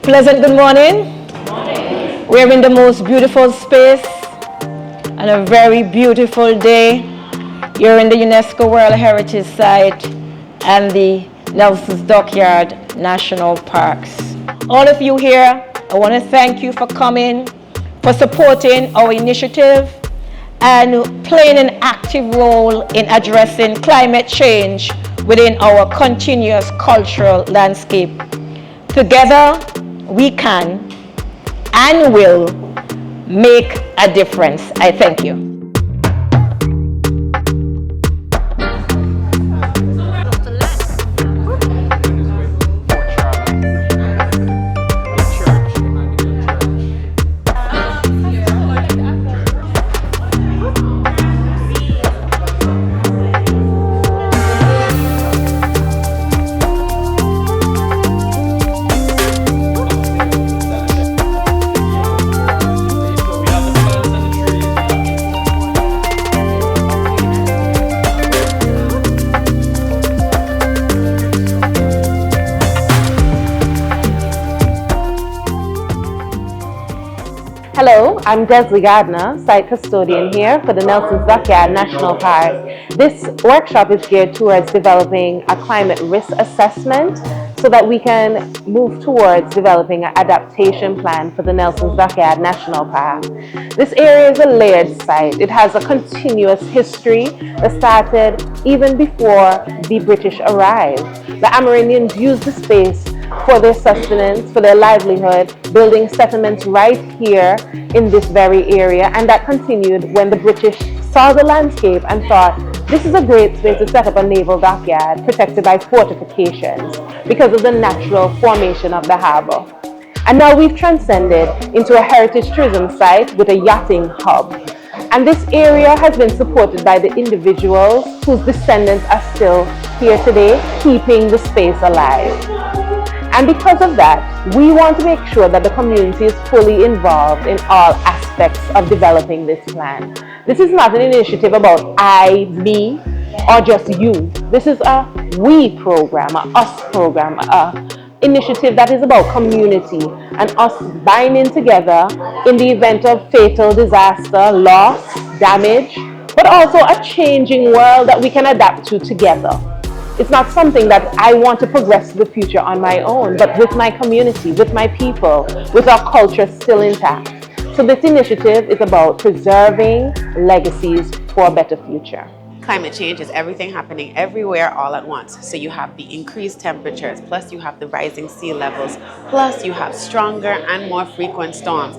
Pleasant good morning. We're in the most beautiful space and a very beautiful day. You're in the UNESCO World Heritage Site and the Nelson's Dockyard National Parks. All of you here, I want to thank you for coming, for supporting our initiative and playing an active role in addressing climate change within our continuous cultural landscape. Together, we can and will make a difference. I thank you. Hello, I'm Desley Gardner, site custodian here for the Nelson's Dockyard National Park. This workshop is geared towards developing a climate risk assessment so that we can move towards developing an adaptation plan for the Nelson's Dockyard National Park. This area is a layered site. It has a continuous history that started even before the British arrived. The Amerindians used the space for their sustenance, for their livelihood, building settlements right here in this very area, and that continued when the British saw the landscape and thought, this is a great space to set up a naval dockyard protected by fortifications because of the natural formation of the harbor. And now we've transcended into a heritage tourism site with a yachting hub. And this area has been supported by the individuals whose descendants are still here today, keeping the space alive. And because of that, we want to make sure that the community is fully involved in all aspects of developing this plan. This is not an initiative about I, me, or just you. This is a we program, a us program, a initiative that is about community and us binding together in the event of fatal disaster, loss, damage, but also a changing world that we can adapt to together. It's not something that I want to progress to the future on my own, but with my community, with my people, with our culture still intact. So this initiative is about preserving legacies for a better future. Climate change is everything happening everywhere all at once. So you have the increased temperatures, plus you have the rising sea levels, plus you have stronger and more frequent storms,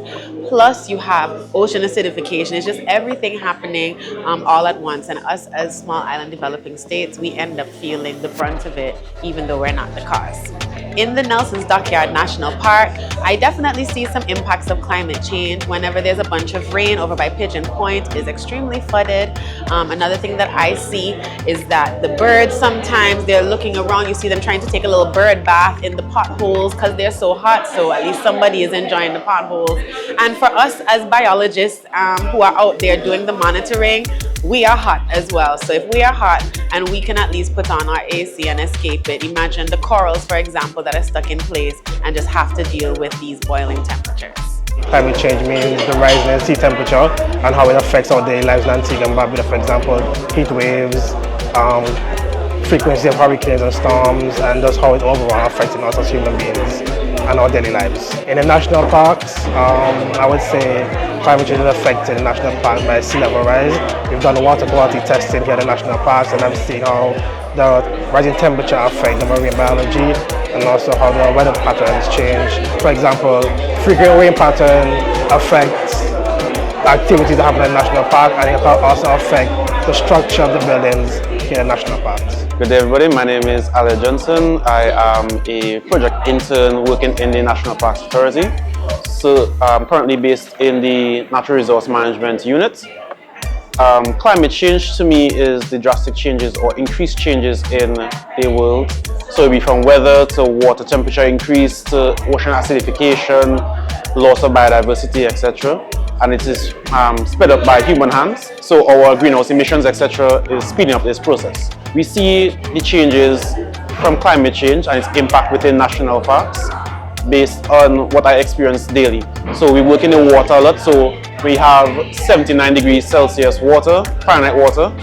plus you have ocean acidification. It's just everything happening all at once. And us as small island developing states, we end up feeling the brunt of it, even though we're not the cause. In the Nelson's Dockyard National Park, I definitely see some impacts of climate change. Whenever there's a bunch of rain over by Pigeon Point, is extremely flooded. Another thing that I see is that the birds, sometimes they're looking around, you see them trying to take a little bird bath in the potholes because they're so hot, so at least somebody is enjoying the potholes. And for us as biologists who are out there doing the monitoring, we are hot as well. So if we are hot and we can at least put on our AC and escape it, imagine the corals, for example, that are stuck in place and just have to deal with these boiling temperatures. Climate change means the rise in sea temperature and how it affects our daily lives in Antigua and Barbuda, for example, heat waves, frequency of hurricanes and storms, and just how it overall affecting us as human beings and our daily lives. In the national parks, I would say climate change is affecting the national park by sea level rise. We've done water quality testing here at the national parks, and I'm seeing how the rising temperature affects the marine biology and also how the weather patterns change. For example, frequent rain pattern affects activities that happen in the national park, and it can also affect the structure of the buildings here in the national parks. Good day everybody, my name is Ali Johnson. I am a project intern working in the National Parks Authority. So I'm currently based in the Natural Resource Management Unit. Climate change to me is the drastic changes or increased changes in the world. So it'll be from weather to water temperature increase to ocean acidification, loss of biodiversity, etc. And it is sped up by human hands. So our greenhouse emissions, etc. is speeding up this process. We see the changes from climate change and its impact within national parks. based on what I experience daily. So we work in the water a lot, so we have 79 degrees Celsius water, Fahrenheit water,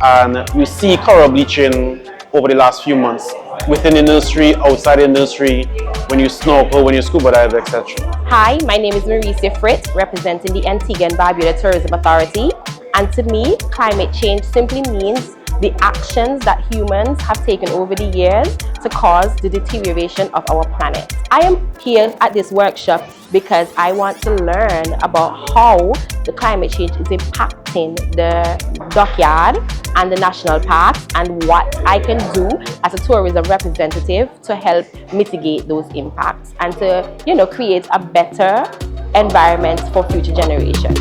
and we see coral bleaching over the last few months within the industry, outside the industry, when you snorkel, when you scuba dive, etc. Hi, my name is Marisa Fritz, representing the Antigua and Barbuda Tourism Authority. And to me, climate change simply means the actions that humans have taken over the years to cause the deterioration of our planet. I am here at this workshop because I want to learn about how the climate change is impacting the Dockyard and the national parks, and what I can do as a tourism representative to help mitigate those impacts and to, create a better environment for future generations.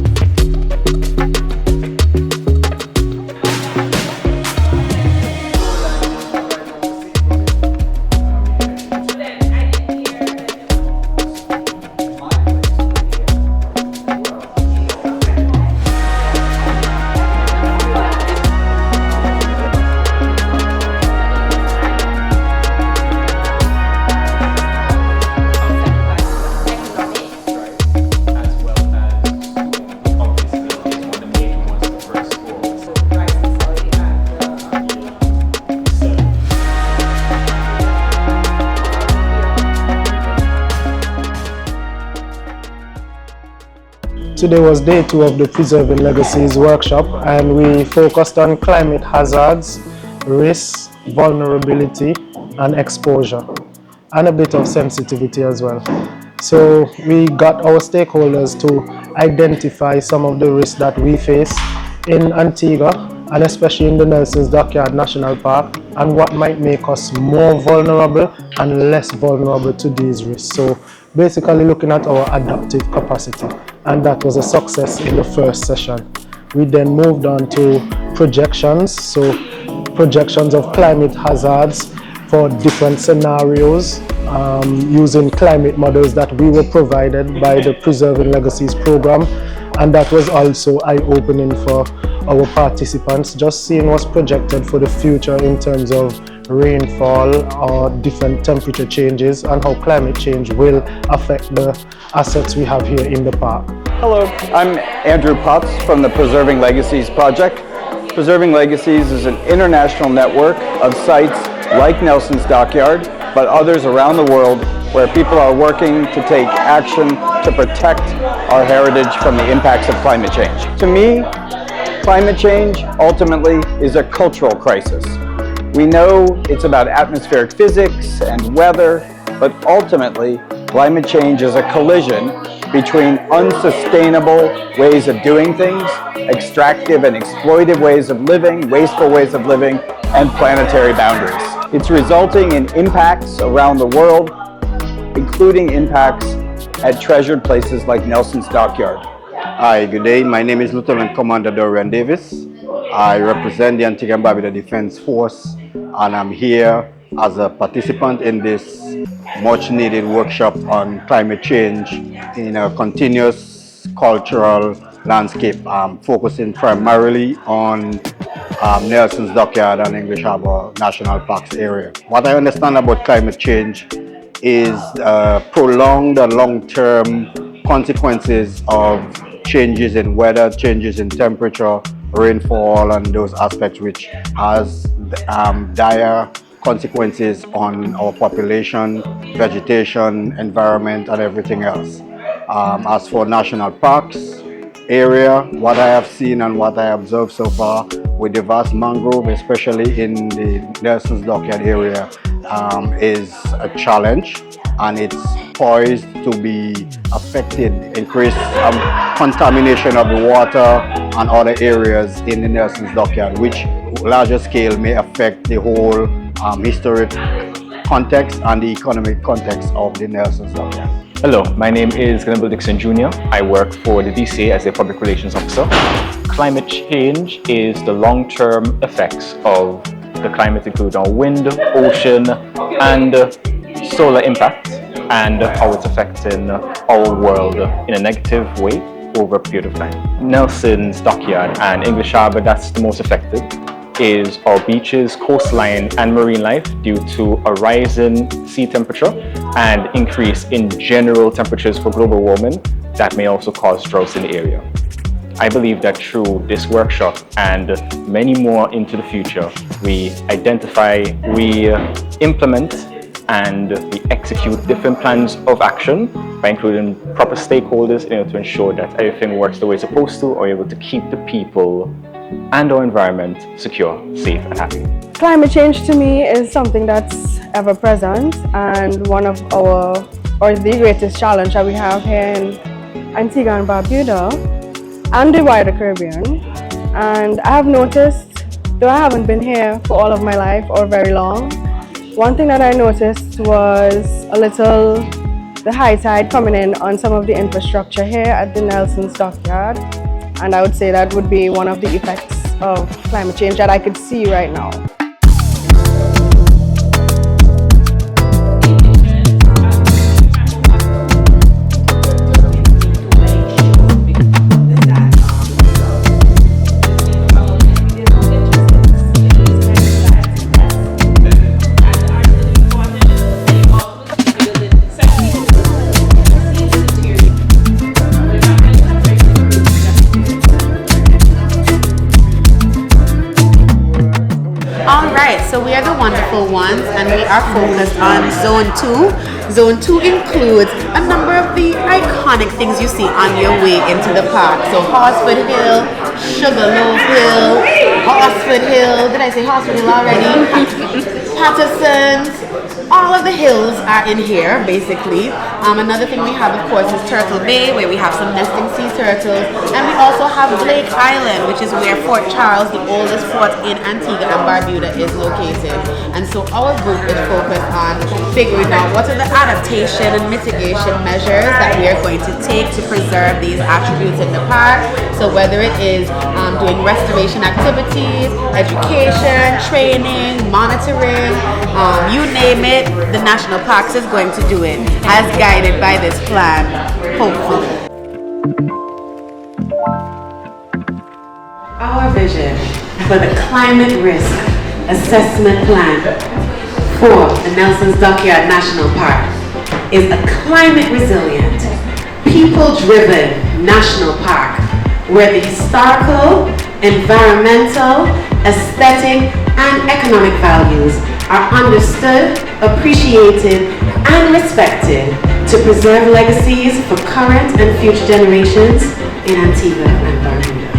Today was day 2 of the Preserving Legacies workshop, and we focused on climate hazards, risks, vulnerability, and exposure, and a bit of sensitivity as well. So we got our stakeholders to identify some of the risks that we face in Antigua, and especially in the Nelson's Dockyard National Park, and what might make us more vulnerable and less vulnerable to these risks. So basically looking at our adaptive capacity, and that was a success in the first session. We then moved on to projections, so projections of climate hazards for different scenarios using climate models that we were provided by the Preserving Legacies program, and that was also eye-opening for our participants, just seeing what's projected for the future in terms of rainfall or different temperature changes, and how climate change will affect the assets we have here in the park. Hello, I'm Andrew Potts from the Preserving Legacies project. Preserving Legacies is an international network of sites like Nelson's Dockyard, but others around the world where people are working to take action to protect our heritage from the impacts of climate change. To me, climate change ultimately is a cultural crisis. We know it's about atmospheric physics and weather, but ultimately climate change is a collision between unsustainable ways of doing things, extractive and exploitive ways of living, wasteful ways of living, and planetary boundaries. It's resulting in impacts around the world, including impacts at treasured places like Nelson's Dockyard. Hi, good day. My name is Lieutenant Commander Dorian Davis. I represent the Antigua and Barbuda Defense Force, and I'm here as a participant in this much needed workshop on climate change in a continuous cultural landscape, focusing primarily on Nelson's Dockyard and English Harbour National Parks area. What I understand about climate change is prolonged and long-term consequences of changes in weather, changes in temperature, rainfall, and those aspects, which has dire consequences on our population, vegetation, environment, and everything else. As for national parks area, what I have seen and what I observed so far with the vast mangrove, especially in the Nelson's Dockyard area, is a challenge, and it's poised to be affected, increased contamination of the water and other areas in the Nelson's Dockyard, which larger scale may affect the whole historic context and the economic context of the Nelson's Dockyard. Hello, my name is Glenn Dixon Jr. I work for the DCA as a public relations officer. Climate change is the long-term effects of the climate, including our wind, ocean, and solar impact, and how it's affecting our world in a negative way over a period of time. Nelson's Dockyard and English Harbour, that's the most affected. is our beaches, coastline, and marine life due to a rise in sea temperature and increase in general temperatures for global warming that may also cause droughts in the area. I believe that through this workshop and many more into the future, we identify, we implement, and we execute different plans of action by including proper stakeholders in order to ensure that everything works the way it's supposed to, or able to keep the people and our environment secure, safe, and happy. Climate change to me is something that's ever present and one of the greatest challenge that we have here in Antigua and Barbuda and the wider Caribbean. And I have noticed, though I haven't been here for all of my life or very long, one thing that I noticed was the high tide coming in on some of the infrastructure here at the Nelson's Dockyard. And I would say that would be one of the effects of climate change that I could see right now. So we are the wonderful ones, and we are focused on Zone 2. Zone 2 includes a number of the iconic things you see on your way into the park. So Horsford Hill, Sugarloaf Hill, Horsford Hill, did I say Horsford Hill already? Patterson's, all of the hills are in here basically. Another thing we have of course is Turtle Bay, where we have some nesting sea turtles, and we also have Blake Island, which is where Fort Charles, the oldest fort in Antigua and Barbuda, is located. And so our group is focused on figuring out what are the adaptation and mitigation measures that we are going to take to preserve these attributes in the park. So whether it is doing restoration activities, education, training, monitoring, you name it, the National Parks is going to do it, as guided by this plan, hopefully. Our vision for the climate risk assessment plan for the Nelson's Dockyard National Park is a climate resilient, people-driven national park where the historical, environmental, aesthetic, and economic values are understood, appreciated, and respected to preserve legacies for current and future generations in Antigua and Barbuda.